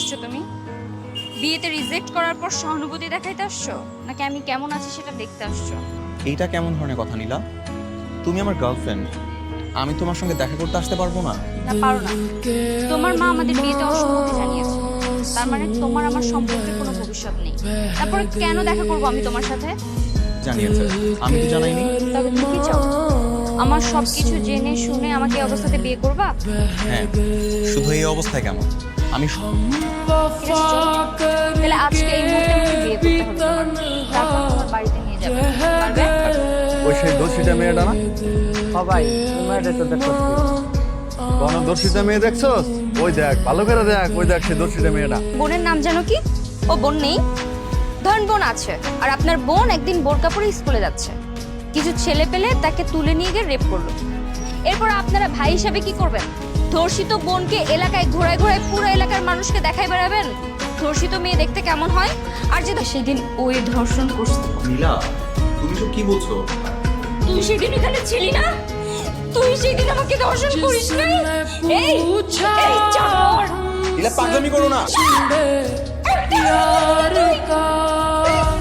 আসছো তুমি? বিয়েতে রিজেক্ট করার পর সহানুভূতি দেখাইতে আসছো, নাকি আমি কেমন আছি সেটা দেখতে আসছো? এইটা কেমন ধরনের কথা নীলা? তুমি আমার গার্লফ্রেন্ড, আমি তোমার সঙ্গে দেখা করতে আসতে পারবো না? না, পারো না। তোমার মা আমাদের বিয়েতে অসম্মতি জানিয়েছে, তার মানে তোমার আমার সম্পর্কে কোনো ভবিষ্যৎ নেই। তারপরে কেন দেখা করবো আমি তোমার সাথে? জানিয়েছে, আমি তো জানাইনি। তবে তুমি কি চাও? আমার সবকিছু জেনে শুনে আমাকে এই অবস্থাতে বিয়ে করবা? হ্যাঁ, শুধু এই অবস্থায় কেমন? আমি তাহলে আজকে এই মুহূর্তে আমাকে বিয়ে করতে হবে তোমার। তারপর তোমার বাড়িতে নিয়ে যাবে, পারবে? ওই সেই দর্শিটা মেয়েটা না? সবাই মেয়েটা তো দেখো কোন দর্শিটা মেয়ে দেখছস? ওই দেখ, ভালো করে দেখ, ওই দেখ সেই দর্শিটা মেয়েটা। বোনের নাম জানো কি? ও বোন নেই? ধরেন বোন আছে, আর আপনার বোন একদিন বোরকা পরে স্কুলে যাচ্ছে, কিছু ছেলে পেলে তাকে তুলে নিয়ে গিয়ে রেপ করলো। এরপর আপনারা ভাই হিসাবে কি করবেন? ধর্ষিত বোনকে এলাকায় ঘোরায় ঘোরায় পুরো এলাকার মানুষকে দেখাই বেড়াবেন ধর্ষিত মেয়ে দেখতে কেমন হয়। আর যে সেদিন ওই ধর্ষণ করছে, নীলা, তুমি সব কি বলছো? তুই সেদিন এখানে ছিলি না? তুই সেদিন আমাকে ধর্ষণ করিস নাই? এই এই চাকর! নীলা, পাগলামি করো না।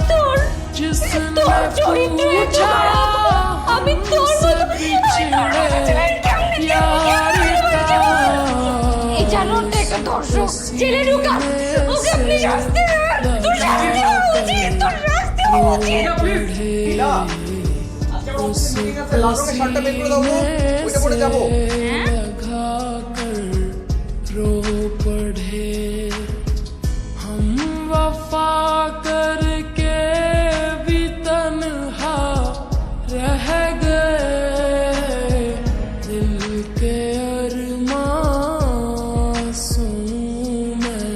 তোর চরিত্র এত খারাপ, আমি তোর মতো এই জানো তো একটা দর্শক ছেলে ঢুকা, ওকে আপনি শাস্তি দেন। তোর শাস্তি হওয়া উচিত, তোর শাস্তি হওয়া উচিত। নীলা, আজকে আমার অফিসে মিটিং আছে, লাল রঙের শার্টটা বের করে দাও তো, ওইটা পরে যাবো। रो पढ़े हम वफा करके भी तन्हा रह गए दिल के अरमासूम में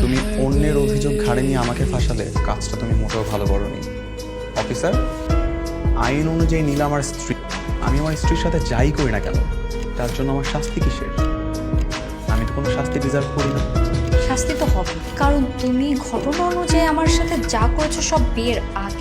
তুমি অন্যের অভিযোগ ঘাড়ে নিয়ে আমাকে ফাঁসালে কাজটা তুমি মোটেও ভালো করোনি। অফিসার, আইন অনুযায়ী নীলা আমার স্ত্রী। আমি আমার স্ত্রীর সাথে যাই করি না কেন, তার জন্য আমার শাস্তি কিসের? আমি তো কোনো শাস্তি ডিজার্ভ করি না। শাস্তি তো হবে, কারণ তুমি ঘটনা অনুযায়ী আমার সাথে যা করেছো সব বিয়ের আগে।